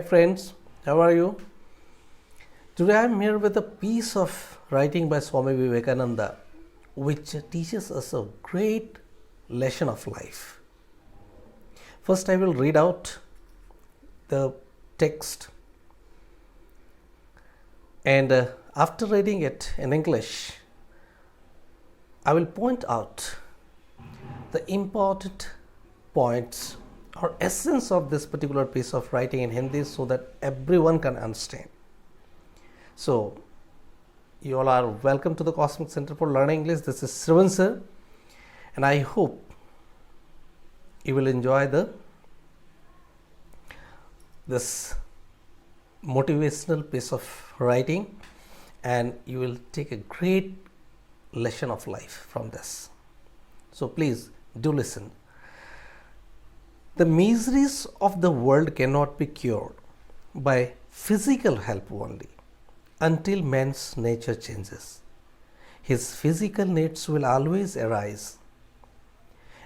friends, how are you? Today I am here with a piece of writing by Swami Vivekananda which teaches us a great lesson of life. First, I will read out the text, and after reading it in English, I will point out the important points or essence of this particular piece of writing in Hindi so that everyone can understand. So, you all are welcome to the Cosmic Center for Learning English. This is Srivan sir, and I hope you will enjoy this motivational piece of writing, and you will take a great lesson of life from this. So please do listen. The miseries of the world cannot be cured by physical help only until man's nature changes. His physical needs will always arise,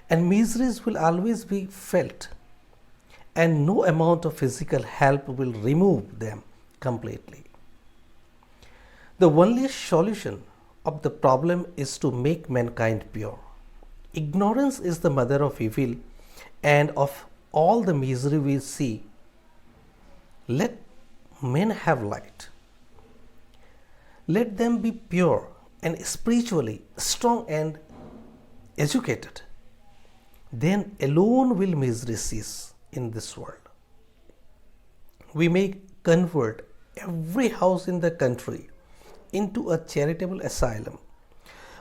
and miseries will always be felt, and no amount of physical help will remove them completely. The only solution of the problem is to make mankind pure. Ignorance is the mother of evil and of all the misery we see. Let men have light. Let them be pure and spiritually strong and educated. Then alone will misery cease in this world. We may convert every house in the country into a charitable asylum.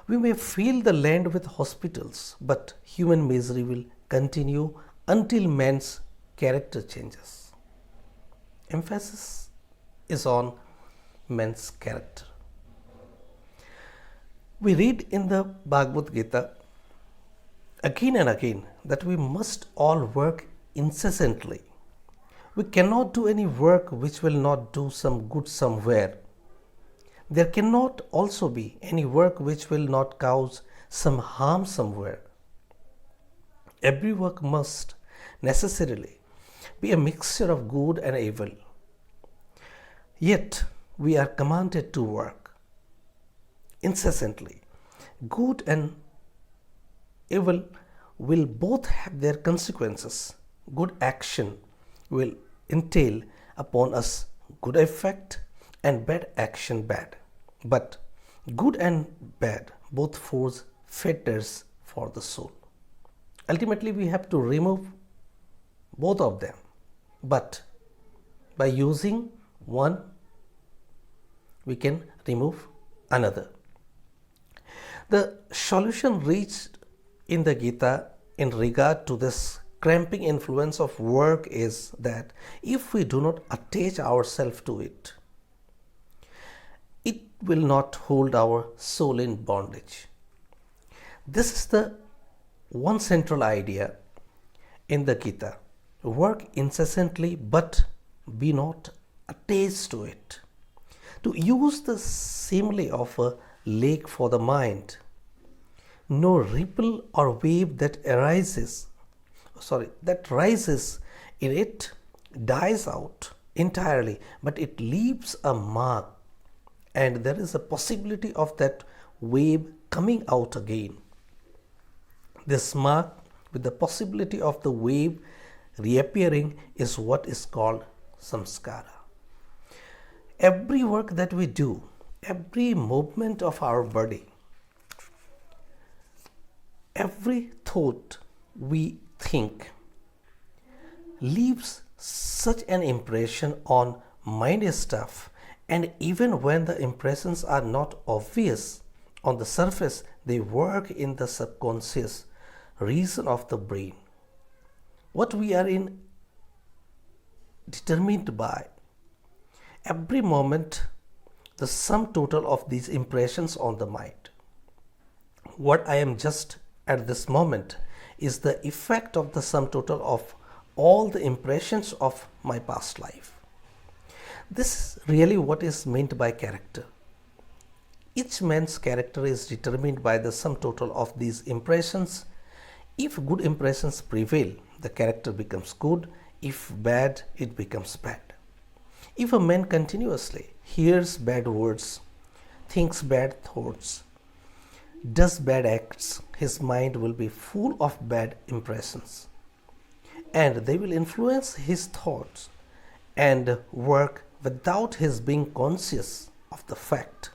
We may fill the land with hospitals, but human misery will continue until man's character changes. Emphasis is on man's character. We read in the Bhagavad Gita again and again that we must all work incessantly. We cannot do any work which will not do some good somewhere. There cannot also be any work which will not cause some harm somewhere. Every work must necessarily be a mixture of good and evil. Yet we are commanded to work incessantly. Good and evil will both have their consequences. Good action will entail upon us good effect, and bad action bad. But good and bad both force fetters for the soul. Ultimately, we have to remove both of them. But by using one, we can remove another. The solution reached in the Gita in regard to this cramping influence of work is that if we do not attach ourselves to it, it will not hold our soul in bondage. This is the one central idea in the Gita. Work incessantly, but be not attached to it. To use the simile of a lake for the mind, no ripple or wave that rises in it dies out entirely, but it leaves a mark, and there is a possibility of that wave coming out again. This mark with the possibility of the wave reappearing is what is called samskara. Every work that we do, every movement of our body, every thought we think leaves such an impression on mind stuff, and even when the impressions are not obvious on the surface, they work in the subconscious region of the brain. What we are determined by every moment the sum total of these impressions on the mind. What I am just at this moment is the effect of the sum total of all the impressions of my past life. This is really what is meant by character. Each man's character is determined by the sum total of these impressions. If good impressions prevail, the character becomes good. If bad, it becomes bad. If a man continuously hears bad words, thinks bad thoughts, does bad acts, his mind will be full of bad impressions, and they will influence his thoughts and work without his being conscious of the fact.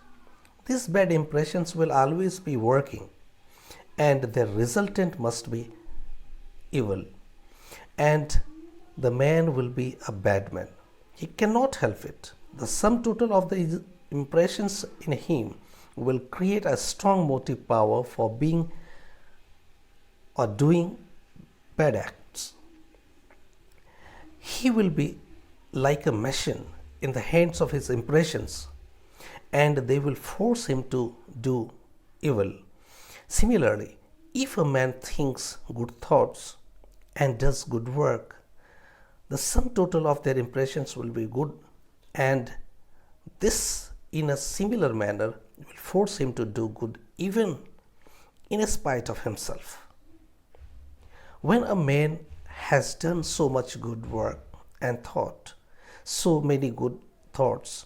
These bad impressions will always be working, and their resultant must be evil, and the man will be a bad man. He cannot help it. The sum total of the impressions in him will create a strong motive power for being or doing bad acts. He will be like a machine in the hands of his impressions, and they will force him to do evil. Similarly, if a man thinks good thoughts and does good work, the sum total of their impressions will be good, and this, in a similar manner, will force him to do good even in spite of himself. When a man has done so much good work and thought so many good thoughts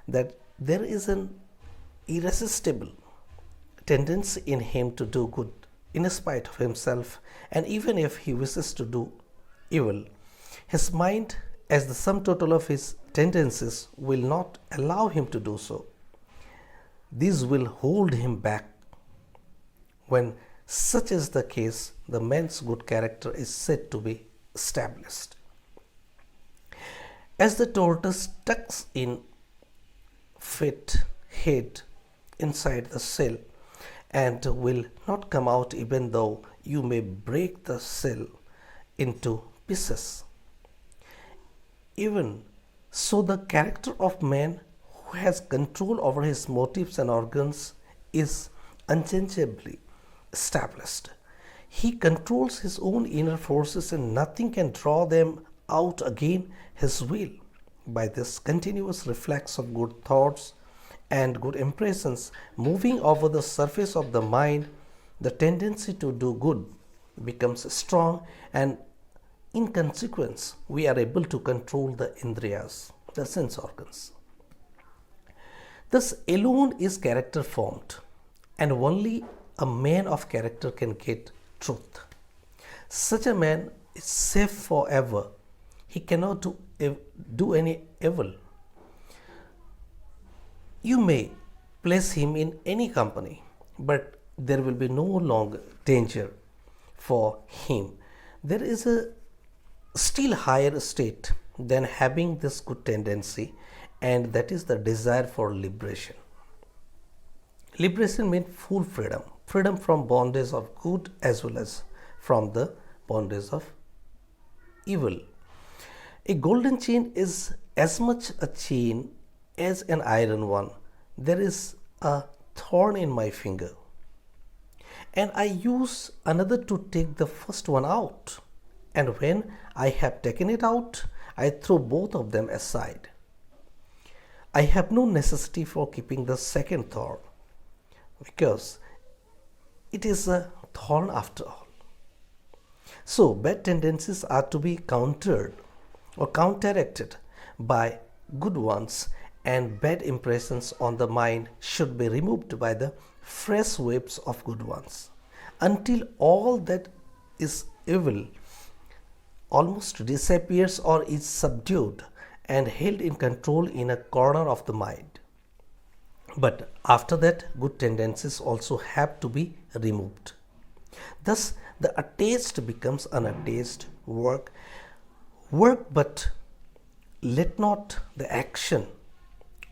that there is an irresistible tendency in him to do good in spite of himself, and even if he wishes to do evil, his mind, as the sum total of his tendencies, will not allow him to do so. These will hold him back. When such is the case, the man's good character is said to be established. As the tortoise tucks in fit head inside the shell and will not come out even though you may break the shell into pieces, even so the character of man who has control over his motives and organs is unchangeably established. He controls his own inner forces, and nothing can draw them out against his will. By this continuous reflex of good thoughts and good impressions moving over the surface of the mind, the tendency to do good becomes strong, and in consequence, we are able to control the indriyas, the sense organs. Thus alone is character formed, and only a man of character can get truth. Such a man is safe forever. He cannot do any evil. You may place him in any company, but there will be no longer danger for him. There is a still higher state than having this good tendency, and that is the desire for liberation. Liberation means full freedom, freedom from bondage of good as well as from the bondage of evil. A golden chain is as much a chain as an iron one. There is a thorn in my finger, and I use another to take the first one out. And when I have taken it out, I throw both of them aside. I have no necessity for keeping the second thorn, because it is a thorn after all. So, bad tendencies are to be countered or counteracted by good ones, and bad impressions on the mind should be removed by the fresh waves of good ones, until all that is evil almost disappears or is subdued and held in control in a corner of the mind. But after that, good tendencies also have to be removed. Thus, the attached becomes unattached. Work, but let not the action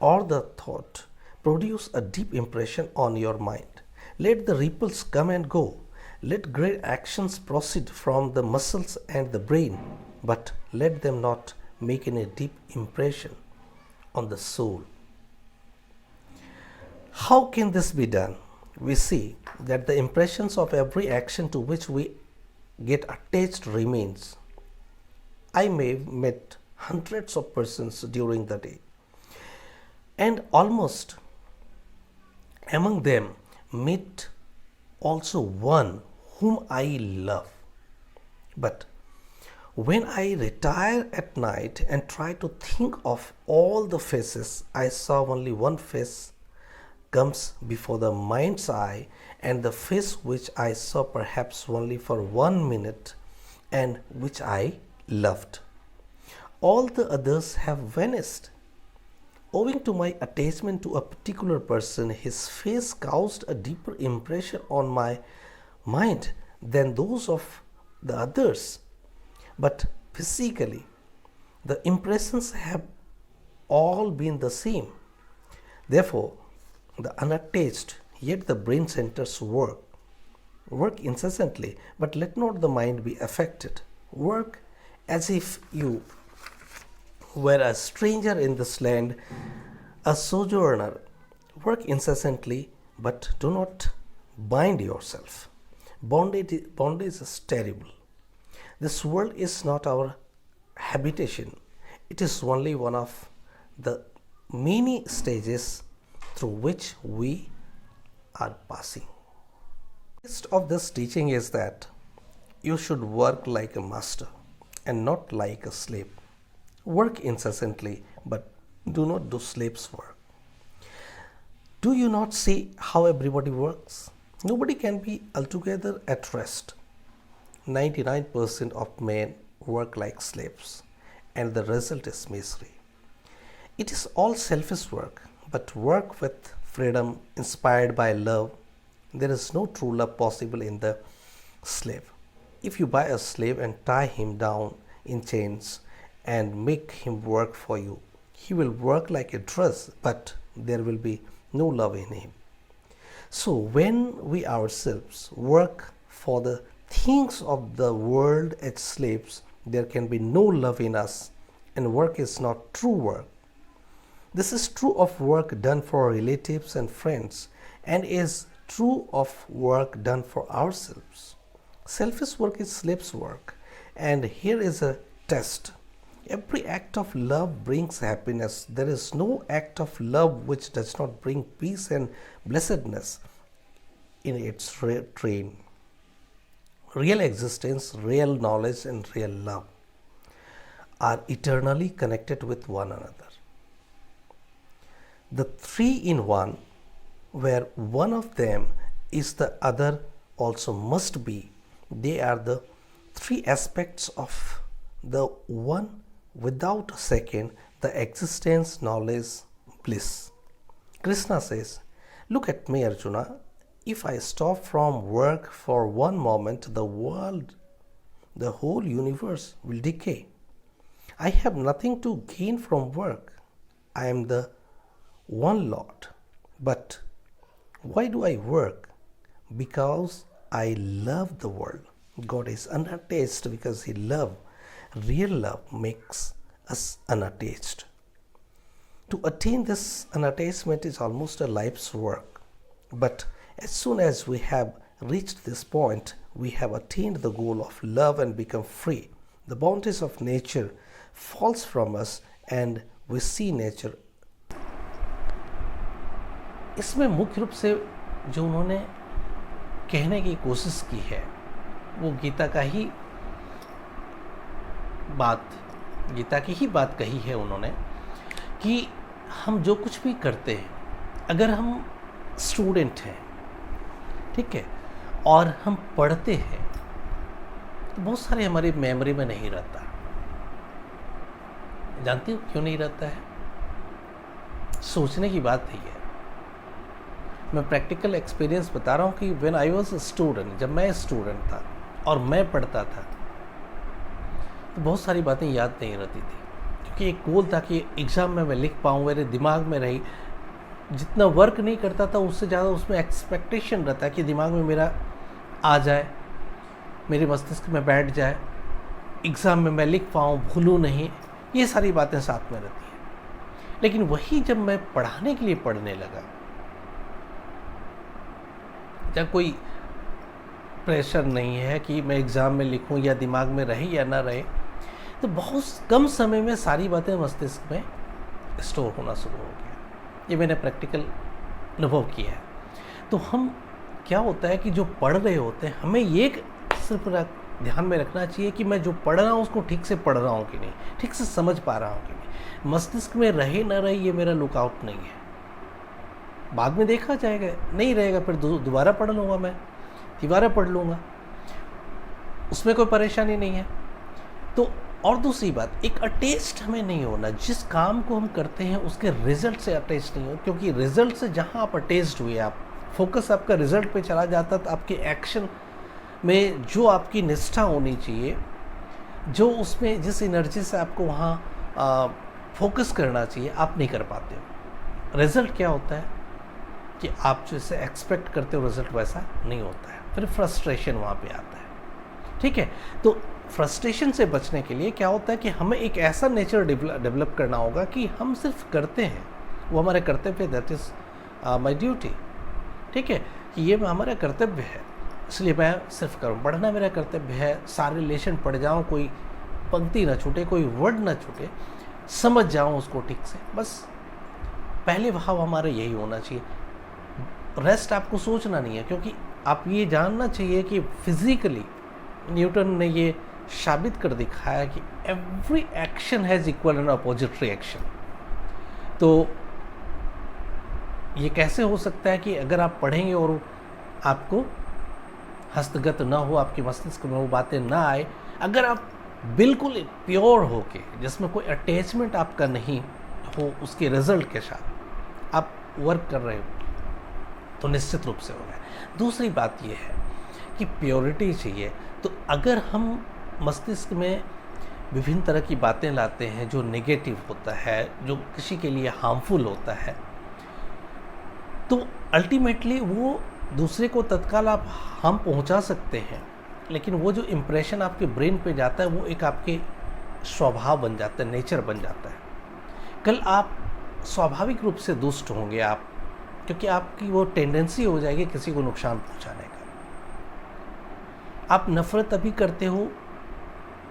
or the thought produce a deep impression on your mind. Let the ripples come and go. Let great actions proceed from the muscles and the brain, but let them not make any deep impression on the soul. How can this be done? We see that the impressions of every action to which we get attached remains. I may have met hundreds of persons during the day, and almost among them meet also one whom I love. But When I retire at night and try to think of all the faces, I saw only one face comes before the mind's eye, and the face which I saw perhaps only for 1 minute and which I loved. All the others have vanished. Owing to my attachment to a particular person, his face caused a deeper impression on my mind than those of the others. But physically, the impressions have all been the same. Therefore, the unattached, yet the brain centers work incessantly, but let not the mind be affected. Work as if you were a stranger in this land, a sojourner. Work incessantly, but do not bind yourself. Bondage is terrible. This world is not our habitation. It is only one of the many stages through which we are passing. The gist of this teaching is that you should work like a master and not like a slave. Work incessantly, but do not do slave's work. Do you not see how everybody works? Nobody can be altogether at rest. 99% of men work like slaves, and the result is misery. It is all selfish work, but work with freedom inspired by love. There is no true love possible in the slave. If you buy a slave and tie him down in chains and make him work for you, he will work like a dress, but there will be no love in him. So when we ourselves work for the things of the world as slaves, there can be no love in us, and work is not true work. This is true of work done for relatives and friends, and is true of work done for ourselves. Selfish work is slave's work, and here is a test. Every act of love brings happiness. There is no act of love which does not bring peace and blessedness in its train. Real existence, real knowledge, and real love are eternally connected with one another. The three in one, where one of them is the other also must be. They are the three aspects of the one without a second, the existence, knowledge, bliss. Krishna says, "Look at me, Arjuna. If I stop from work for one moment, the world, the whole universe will decay. I have nothing to gain from work. I am the one Lord. But why do I work? Because I love the world." God is unattached because He loves. Real love makes us unattached. To attain this unattachment is almost a life's work. But as soon as we have reached this point, we have attained the goal of love and become free. The bounties of nature falls from us and we see nature. इसमें मुख्य रूप से जो उन्होंने कहने की कोशिश की है वो गीता की ही बात कही है उन्होंने कि हम जो कुछ भी करते हैं, अगर हम स्टूडेंट हैं, ठीक है, और हम पढ़ते हैं तो बहुत सारे हमारी मेमोरी में नहीं रहता। जानते हो क्यों नहीं रहता है? सोचने की बात नहीं है। मैं प्रैक्टिकल एक्सपीरियंस बता रहा हूँ कि when I was a student, जब मैं स्टूडेंट था और मैं पढ़ता था तो बहुत सारी बातें याद नहीं रहती थी, क्योंकि एक गोल था कि एग्ज़ाम में मैं लिख पाऊँ, मेरे दिमाग में रही। जितना वर्क नहीं करता था उससे ज़्यादा उसमें एक्सपेक्टेशन रहता कि दिमाग में मेरा आ जाए, मेरे मस्तिष्क में बैठ जाए, एग्ज़ाम में मैं लिख पाऊँ, भूलूँ नहीं। ये सारी बातें साथ में रहती हैं। लेकिन वही जब मैं पढ़ाने के लिए पढ़ने लगा, जब कोई प्रेशर नहीं है कि मैं एग्ज़ाम में लिखूं या दिमाग में रहे या ना रहे, तो बहुत कम समय में सारी बातें मस्तिष्क में स्टोर होना शुरू हो गया। ये मैंने प्रैक्टिकल अनुभव किया है। तो हम क्या होता है कि जो पढ़ रहे होते हैं, हमें ये सिर्फ ध्यान में रखना चाहिए कि मैं जो पढ़ रहा हूँ उसको ठीक से पढ़ रहा हूँ कि नहीं, ठीक से समझ पा रहा हूँ कि नहीं। मस्तिष्क में रहे ना रहे ये मेरा लुकआउट नहीं है, बाद में देखा जाएगा, नहीं रहेगा फिर दोबारा पढ़ लूँगा, मैं दोबारा पढ़ लूँगा, उसमें कोई परेशानी नहीं है। तो और दूसरी बात, एक अटैच्ड हमें नहीं होना, जिस काम को हम करते हैं उसके रिजल्ट से अटैच नहीं हो, क्योंकि रिजल्ट से जहाँ आप अटैच्ड हुए, आप फोकस आपका रिजल्ट पे चला जाता, तो आपके एक्शन में जो आपकी निष्ठा होनी चाहिए, जो उसमें जिस एनर्जी से आपको वहाँ फोकस करना चाहिए, आप नहीं कर पाते हो। रिजल्ट क्या होता है कि आप जैसे एक्सपेक्ट करते हो रिजल्ट वैसा नहीं होता है, फिर फ्रस्ट्रेशन वहाँ पे आता है। ठीक है, तो फ्रस्ट्रेशन से बचने के लिए क्या होता है कि हमें एक ऐसा नेचर डेवलप करना होगा कि हम सिर्फ करते हैं, वो हमारे कर्तव्य, दैट इज़ माई ड्यूटी। ठीक है, कि ये हमारा कर्तव्य है, इसलिए मैं सिर्फ करूँ, पढ़ना मेरा कर्तव्य है, सारे लेसन पढ़ जाऊँ, कोई पंक्ति ना छूटे, कोई वर्ड ना छूटे, समझ जाऊँ उसको ठीक से, बस पहले भाव हमारा यही होना चाहिए। रेस्ट आपको सोचना नहीं है, क्योंकि आप ये जानना चाहिए कि फिजिकली न्यूटन ने ये साबित कर दिखाया कि every action has equal and opposite reaction. तो ये कैसे हो सकता है कि अगर आप पढ़ेंगे और आपको हस्तगत ना हो, आपके मस्तिष्क में वो बातें ना आए, अगर आप बिल्कुल प्योर हो के, जिसमें कोई अटैचमेंट आपका नहीं हो उसके रिजल्ट के साथ आप वर्क कर रहे हो, तो निश्चित रूप से होगा। दूसरी बात ये है कि प्योरिटी चाहिए। तो अगर हम मस्तिष्क में विभिन्न तरह की बातें लाते हैं जो नेगेटिव होता है, जो किसी के लिए हार्मफुल होता है, तो अल्टीमेटली वो दूसरे को तत्काल आप हम पहुंचा सकते हैं, लेकिन वो जो इम्प्रेशन आपके ब्रेन पे जाता है वो एक आपके स्वभाव बन जाता है, नेचर बन जाता है। कल आप स्वाभाविक रूप से दुष्ट होंगे आप, क्योंकि आपकी वो टेंडेंसी हो जाएगी किसी को नुकसान पहुंचाने का। आप नफरत अभी करते हो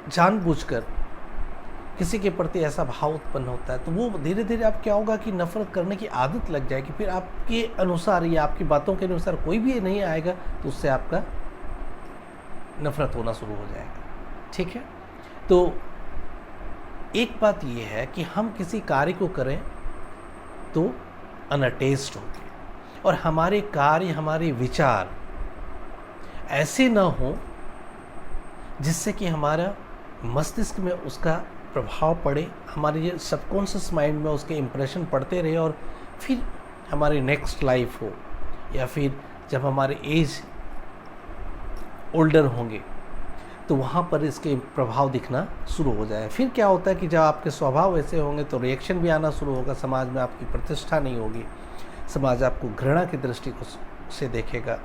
जानबूझकर, किसी के प्रति ऐसा भाव उत्पन्न होता है, तो वो धीरे धीरे आप क्या होगा कि नफरत करने की आदत लग जाएगी, फिर आपके अनुसार या आपकी बातों के अनुसार कोई भी नहीं आएगा तो उससे आपका नफरत होना शुरू हो जाएगा। ठीक है, तो एक बात ये है कि हम किसी कार्य को करें तो अनअटैच्ड होंगे, और हमारे कार्य, हमारे विचार ऐसे ना हो जिससे कि हमारा मस्तिष्क में उसका प्रभाव पड़े, हमारे ये सबकॉन्शियस माइंड में उसके इम्प्रेशन पड़ते रहे, और फिर हमारी नेक्स्ट लाइफ हो या फिर जब हमारे एज ओल्डर होंगे तो वहाँ पर इसके प्रभाव दिखना शुरू हो जाए। फिर क्या होता है कि जब आपके स्वभाव ऐसे होंगे तो रिएक्शन भी आना शुरू होगा, समाज में आपकी प्रतिष्ठा नहीं होगी, समाज आपको घृणा की दृष्टि से देखेगा,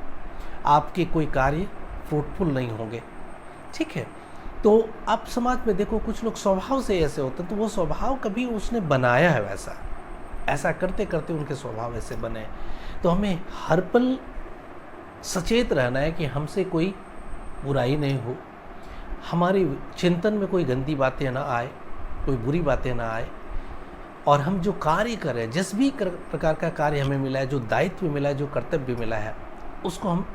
आपके कोई कार्य फ्रूटफुल नहीं होंगे। ठीक है, तो आप समाज में देखो कुछ लोग स्वभाव से ऐसे होते हैं, तो वो स्वभाव कभी उसने बनाया है वैसा, ऐसा करते करते उनके स्वभाव ऐसे बने। तो हमें हर पल सचेत रहना है कि हमसे कोई बुराई नहीं हो, हमारी चिंतन में कोई गंदी बातें ना आए, कोई बुरी बातें ना आए, और हम जो कार्य करें, जिस भी प्रकार का कार्य हमें मिला है, जो दायित्व मिला है, जो कर्तव्य मिला है, उसको हम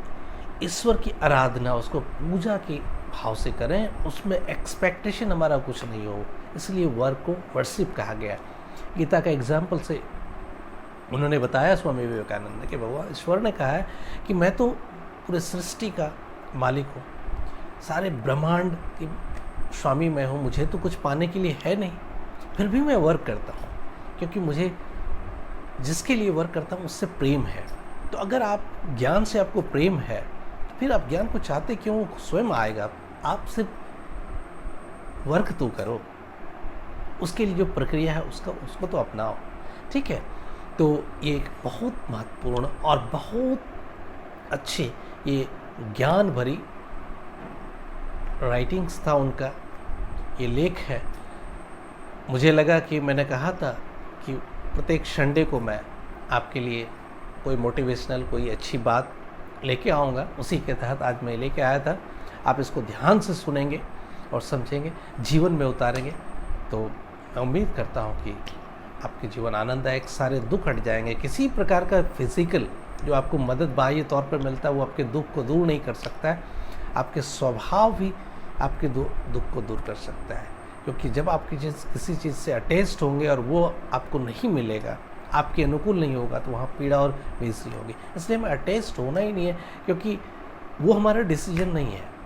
ईश्वर की आराधना, उसको पूजा के भाव से करें, उसमें एक्सपेक्टेशन हमारा कुछ नहीं हो। इसलिए वर्क को वर्शिप कहा गया। गीता का एग्जाम्पल से उन्होंने बताया स्वामी विवेकानंद ने कि भगवान ईश्वर ने कहा है कि मैं तो पूरे सृष्टि का मालिक हूँ, सारे ब्रह्मांड के स्वामी मैं हूँ, मुझे तो कुछ पाने के लिए है नहीं, फिर भी मैं वर्क करता हूँ, क्योंकि मुझे जिसके लिए वर्क करता हूँ उससे प्रेम है। तो अगर आप ज्ञान से आपको प्रेम है, तो फिर आप ज्ञान को चाहते क्यों, स्वयं आएगा। आप सिर्फ वर्क तो करो, उसके लिए जो प्रक्रिया है उसको तो अपनाओ। ठीक है, तो ये एक बहुत महत्वपूर्ण और बहुत अच्छे ये ज्ञान भरी राइटिंग्स था उनका, ये लेख है। मुझे लगा कि मैंने कहा था कि प्रत्येक संडे को मैं आपके लिए कोई मोटिवेशनल, कोई अच्छी बात लेके आऊँगा, उसी के तहत आज मैं लेके आया था। आप इसको ध्यान से सुनेंगे और समझेंगे, जीवन में उतारेंगे, तो मैं उम्मीद करता हूँ कि आपके जीवन आनंददायक, सारे दुख हट जाएंगे। किसी प्रकार का फिजिकल जो आपको मदद बाह्य तौर पर मिलता है वो आपके दुख को दूर नहीं कर सकता है। आपके स्वभाव भी आपके दुख को दूर कर सकता है। क्योंकि जब आप किसी चीज़ से अटैच्ड होंगे और वो आपको नहीं मिलेगा, आपके अनुकूल नहीं होगा, तो वहाँ पीड़ा और बेइज्जती होगी। इसलिए हमें अटैच्ड होना ही नहीं है, क्योंकि वो हमारा डिसीजन नहीं है।